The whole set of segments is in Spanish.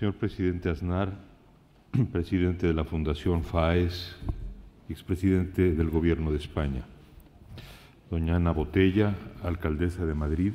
señor presidente Aznar, presidente de la Fundación FAES, expresidente del Gobierno de España, doña Ana Botella, alcaldesa de Madrid,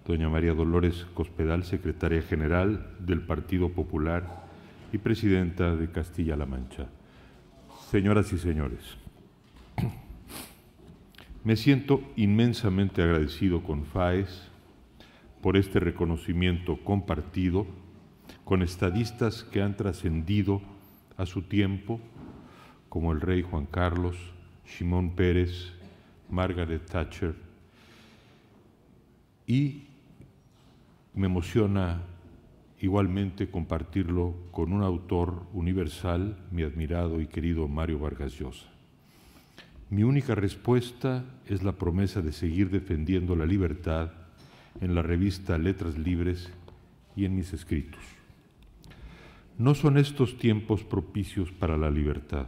doña María Dolores Cospedal, secretaria general del Partido Popular y presidenta de Castilla-La Mancha. Señoras y señores, me siento inmensamente agradecido con FAES por este reconocimiento compartido con estadistas que han trascendido a su tiempo, como el rey Juan Carlos, Shimon Peres, Margaret Thatcher, y me emociona igualmente compartirlo con un autor universal, mi admirado y querido Mario Vargas Llosa. Mi única respuesta es la promesa de seguir defendiendo la libertad en la revista Letras Libres y en mis escritos. No son estos tiempos propicios para la libertad.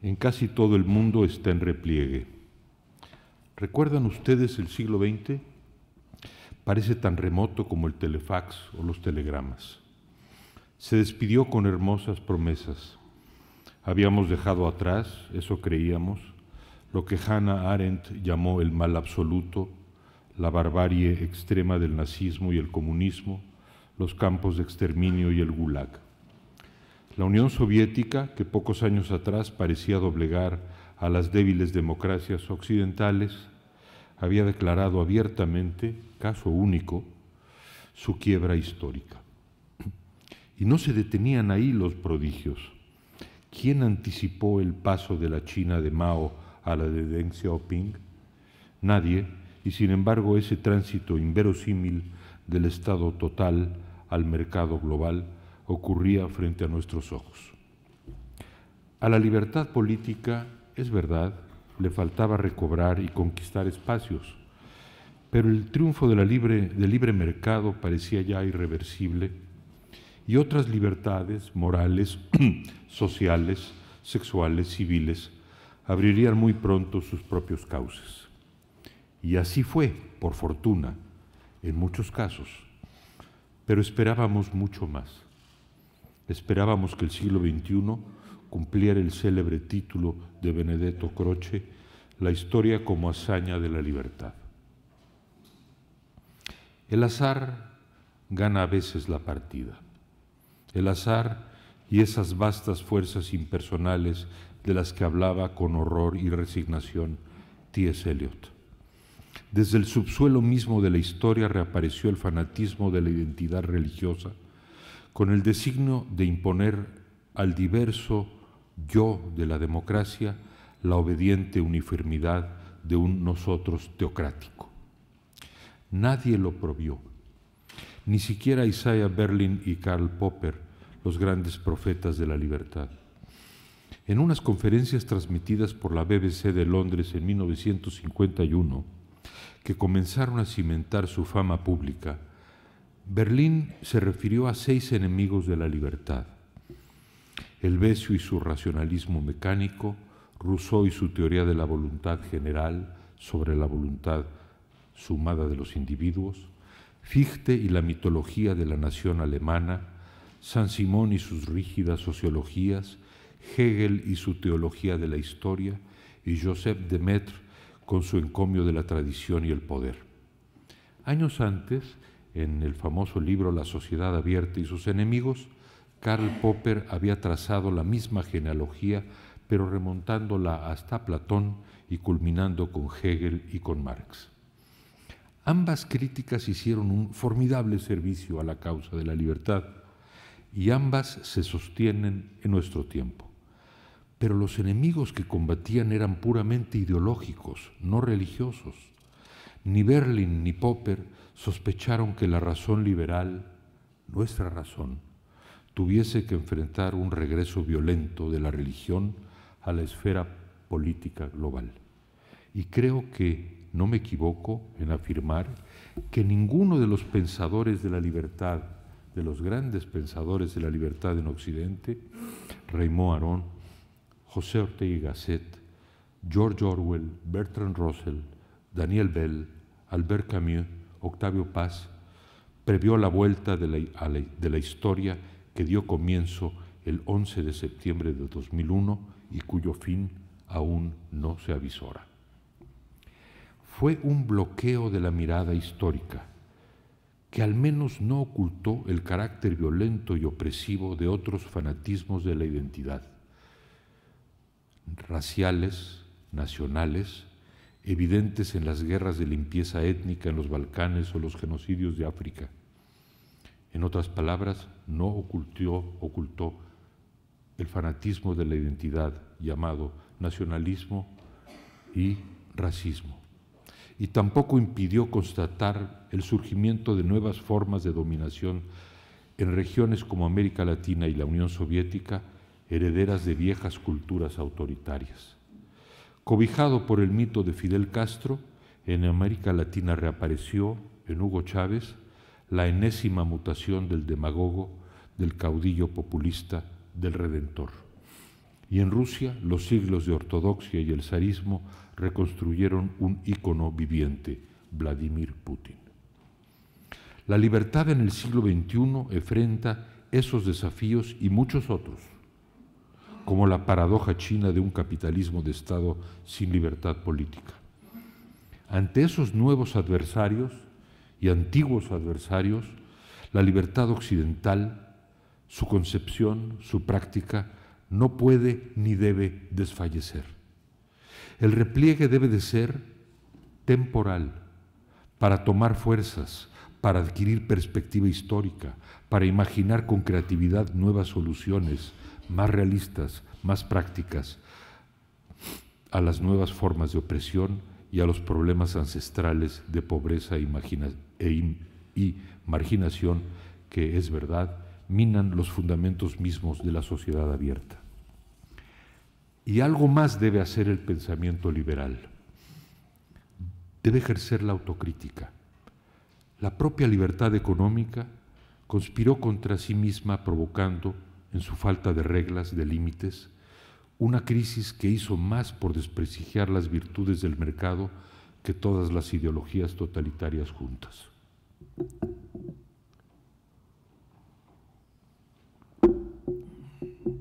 En casi todo el mundo está en repliegue. ¿Recuerdan ustedes el siglo XX? Parece tan remoto como el telefax o los telegramas. Se despidió con hermosas promesas. Habíamos dejado atrás, eso creíamos, lo que Hannah Arendt llamó el mal absoluto, la barbarie extrema del nazismo y el comunismo, los campos de exterminio y el Gulag. La Unión Soviética, que pocos años atrás parecía doblegar a las débiles democracias occidentales, había declarado abiertamente, caso único, su quiebra histórica. Y no se detenían ahí los prodigios. ¿Quién anticipó el paso de la China de Mao a la de Deng Xiaoping? Nadie, y sin embargo ese tránsito inverosímil del Estado total al mercado global ocurría frente a nuestros ojos. A la libertad política, es verdad, le faltaba recobrar y conquistar espacios, pero el triunfo del libre mercado parecía ya irreversible y otras libertades morales, sociales, sexuales, civiles, abrirían muy pronto sus propios cauces. Y así fue, por fortuna, en muchos casos, pero esperábamos mucho más. Esperábamos que el siglo XXI cumpliera el célebre título de Benedetto Croce, la historia como hazaña de la libertad. El azar gana a veces la partida. El azar y esas vastas fuerzas impersonales de las que hablaba con horror y resignación T.S. Eliot. Desde el subsuelo mismo de la historia reapareció el fanatismo de la identidad religiosa con el designio de imponer al diverso yo de la democracia la obediente uniformidad de un nosotros teocrático. Nadie lo probió, ni siquiera Isaiah Berlin y Karl Popper, los grandes profetas de la libertad. En unas conferencias transmitidas por la BBC de Londres en 1951, que comenzaron a cimentar su fama pública, Berlín se refirió a 6 enemigos de la libertad: Helvesio y su racionalismo mecánico, Rousseau y su teoría de la voluntad general sobre la voluntad sumada de los individuos, Fichte y la mitología de la nación alemana, Saint-Simon y sus rígidas sociologías, Hegel y su teología de la historia, y Joseph de Maistre con su encomio de la tradición y el poder. Años antes, en el famoso libro La sociedad abierta y sus enemigos, Karl Popper había trazado la misma genealogía, pero remontándola hasta Platón y culminando con Hegel y con Marx. Ambas críticas hicieron un formidable servicio a la causa de la libertad y ambas se sostienen en nuestro tiempo. Pero los enemigos que combatían eran puramente ideológicos, no religiosos. Ni Berlin ni Popper sospecharon que la razón liberal, nuestra razón, tuviese que enfrentar un regreso violento de la religión a la esfera política global. Y creo que no me equivoco en afirmar que ninguno de los pensadores de la libertad, de los grandes pensadores de la libertad en Occidente, Raymond Aron, José Ortega y Gasset, George Orwell, Bertrand Russell, Daniel Bell, Albert Camus, Octavio Paz, previó la vuelta de la historia que dio comienzo el 11 de septiembre de 2001 y cuyo fin aún no se avisora. Fue un bloqueo de la mirada histórica que al menos no ocultó el carácter violento y opresivo de otros fanatismos de la identidad, raciales, nacionales, evidentes en las guerras de limpieza étnica en los Balcanes o los genocidios de África. En otras palabras, no ocultó el fanatismo de la identidad llamado nacionalismo y racismo. Y tampoco impidió constatar el surgimiento de nuevas formas de dominación en regiones como América Latina y la Unión Soviética, herederas de viejas culturas autoritarias. Cobijado por el mito de Fidel Castro, en América Latina reapareció en Hugo Chávez la enésima mutación del demagogo, del caudillo populista, del redentor. Y en Rusia, los siglos de ortodoxia y el zarismo reconstruyeron un ícono viviente, Vladimir Putin. La libertad en el siglo XXI enfrenta esos desafíos y muchos otros, como la paradoja china de un capitalismo de Estado sin libertad política. Ante esos nuevos adversarios y antiguos adversarios, la libertad occidental, su concepción, su práctica, no puede ni debe desfallecer. El repliegue debe de ser temporal, para tomar fuerzas, para adquirir perspectiva histórica, para imaginar con creatividad nuevas soluciones más realistas, más prácticas, a las nuevas formas de opresión y a los problemas ancestrales de pobreza y marginación que, es verdad, minan los fundamentos mismos de la sociedad abierta. Y algo más debe hacer el pensamiento liberal. Debe ejercer la autocrítica. La propia libertad económica conspiró contra sí misma, provocando, en su falta de reglas, de límites, una crisis que hizo más por desprestigiar las virtudes del mercado que todas las ideologías totalitarias juntas.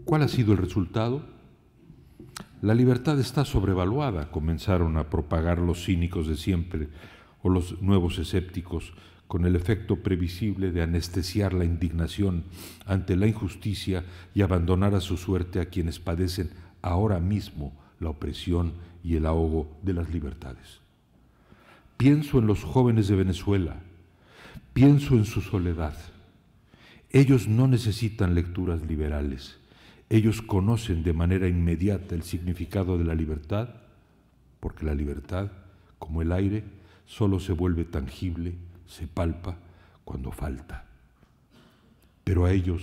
¿Cuál ha sido el resultado? La libertad está sobrevaluada, comenzaron a propagar los cínicos de siempre o los nuevos escépticos, con el efecto previsible de anestesiar la indignación ante la injusticia y abandonar a su suerte a quienes padecen ahora mismo la opresión y el ahogo de las libertades. Pienso en los jóvenes de Venezuela, pienso en su soledad. Ellos no necesitan lecturas liberales. Ellos conocen de manera inmediata el significado de la libertad, porque la libertad, como el aire, solo se vuelve tangible, se palpa cuando falta. Pero a ellos,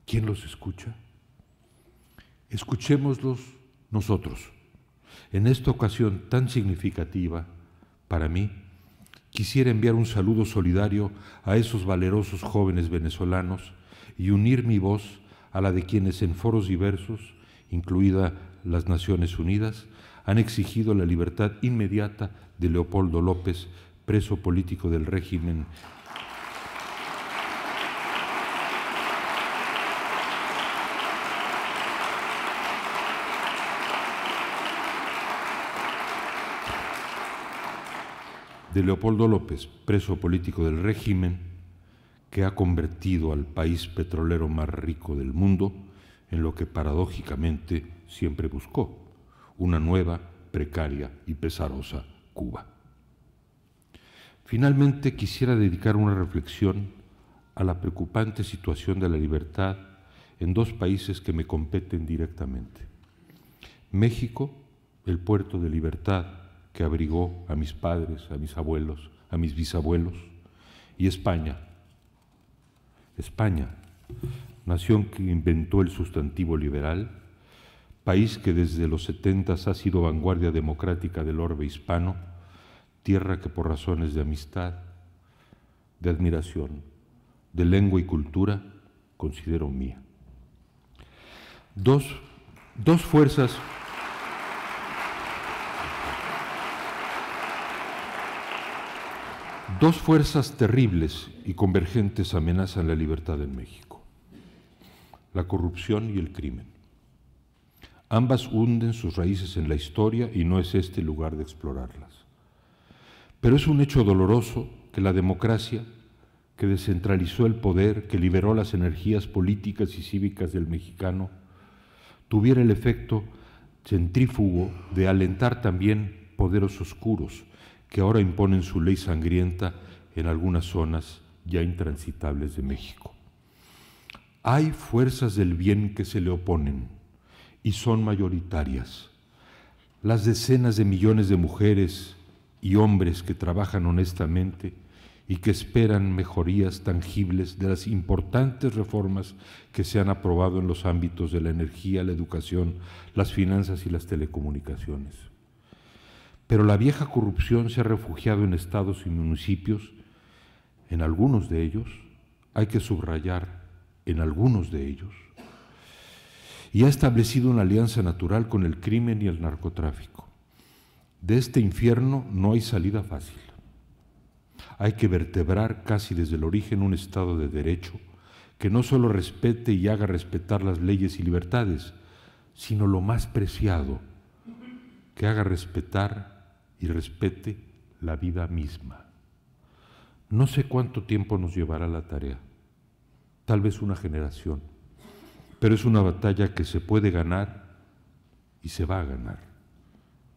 ¿quién los escucha? Escuchémoslos nosotros. En esta ocasión tan significativa para mí, quisiera enviar un saludo solidario a esos valerosos jóvenes venezolanos y unir mi voz a la de quienes en foros diversos, incluida las Naciones Unidas, han exigido la libertad inmediata de Leopoldo López, preso político del régimen que ha convertido al país petrolero más rico del mundo en lo que paradójicamente siempre buscó, una nueva, precaria y pesarosa Cuba. Finalmente, quisiera dedicar una reflexión a la preocupante situación de la libertad en dos países que me competen directamente. México, el puerto de libertad que abrigó a mis padres, a mis abuelos, a mis bisabuelos, y España, nación que inventó el sustantivo liberal, país que desde los 70 ha sido vanguardia democrática del orbe hispano, tierra que por razones de amistad, de admiración, de lengua y cultura, considero mía. Dos fuerzas Dos fuerzas terribles y convergentes amenazan la libertad en México: la corrupción y el crimen. Ambas hunden sus raíces en la historia y no es este el lugar de explorarlas. Pero es un hecho doloroso que la democracia, que descentralizó el poder, que liberó las energías políticas y cívicas del mexicano, tuviera el efecto centrífugo de alentar también poderes oscuros que ahora imponen su ley sangrienta en algunas zonas ya intransitables de México. Hay fuerzas del bien que se le oponen y son mayoritarias. Las decenas de millones de mujeres y hombres que trabajan honestamente y que esperan mejorías tangibles de las importantes reformas que se han aprobado en los ámbitos de la energía, la educación, las finanzas y las telecomunicaciones. Pero la vieja corrupción se ha refugiado en estados y municipios, en algunos de ellos, hay que subrayar, en algunos de ellos, y ha establecido una alianza natural con el crimen y el narcotráfico. De este infierno no hay salida fácil. Hay que vertebrar casi desde el origen un Estado de Derecho que no solo respete y haga respetar las leyes y libertades, sino lo más preciado, que haga respetar y respete la vida misma. No sé cuánto tiempo nos llevará la tarea, tal vez una generación, pero es una batalla que se puede ganar y se va a ganar,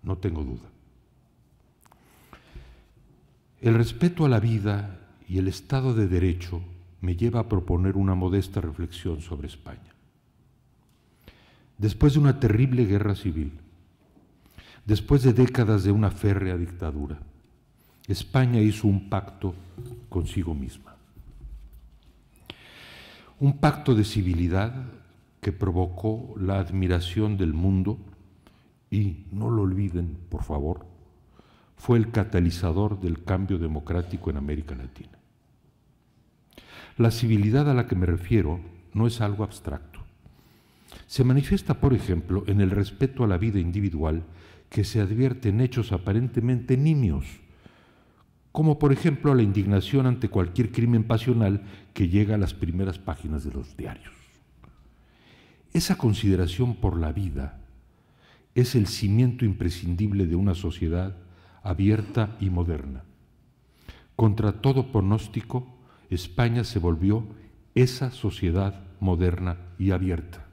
no tengo duda. El respeto a la vida y el Estado de Derecho me lleva a proponer una modesta reflexión sobre España. Después de una terrible guerra civil, después de décadas de una férrea dictadura, España hizo un pacto consigo misma. Un pacto de civilidad que provocó la admiración del mundo y, no lo olviden, por favor, fue el catalizador del cambio democrático en América Latina. La civilidad a la que me refiero no es algo abstracto. Se manifiesta, por ejemplo, en el respeto a la vida individual que se advierte en hechos aparentemente nimios, como por ejemplo la indignación ante cualquier crimen pasional que llega a las primeras páginas de los diarios. Esa consideración por la vida es el cimiento imprescindible de una sociedad abierta y moderna. Contra todo pronóstico, España se volvió esa sociedad moderna y abierta.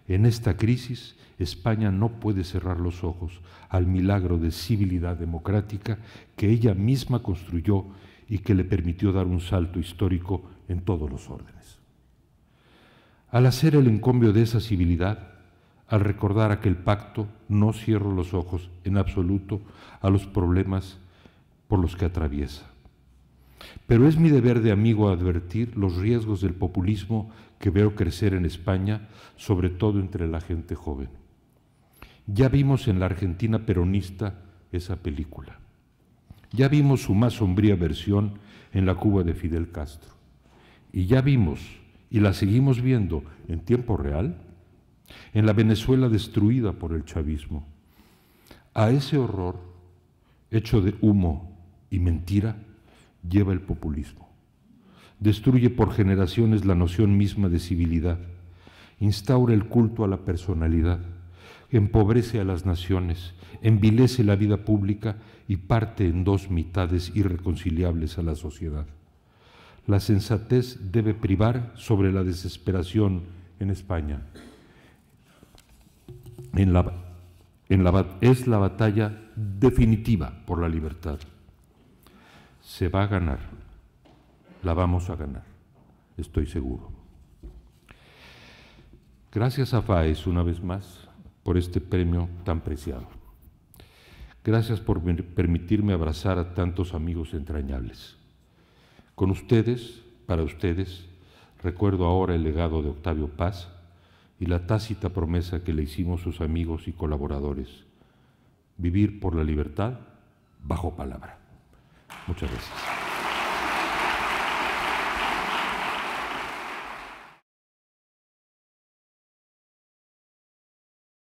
En esta crisis, España no puede cerrar los ojos al milagro de civilidad democrática que ella misma construyó y que le permitió dar un salto histórico en todos los órdenes. Al hacer el encomio de esa civilidad, al recordar aquel pacto, no cierro los ojos en absoluto a los problemas por los que atraviesa. Pero es mi deber de amigo advertir los riesgos del populismo que veo crecer en España, sobre todo entre la gente joven. Ya vimos en la Argentina peronista esa película. Ya vimos su más sombría versión en la Cuba de Fidel Castro. Y ya vimos, y la seguimos viendo en tiempo real, en la Venezuela destruida por el chavismo. A ese horror, hecho de humo y mentira, lleva el populismo. Destruye por generaciones la noción misma de civilidad, instaura el culto a la personalidad, empobrece a las naciones, envilece la vida pública y parte en dos mitades irreconciliables a la sociedad. La sensatez debe privar sobre la desesperación en España. Es la batalla definitiva por la libertad. Se va a ganar, la vamos a ganar, estoy seguro. Gracias a FAES una vez más por este premio tan preciado. Gracias por permitirme abrazar a tantos amigos entrañables. Con ustedes, para ustedes, recuerdo ahora el legado de Octavio Paz y la tácita promesa que le hicimos sus amigos y colaboradores: vivir por la libertad bajo palabra. Muchas gracias.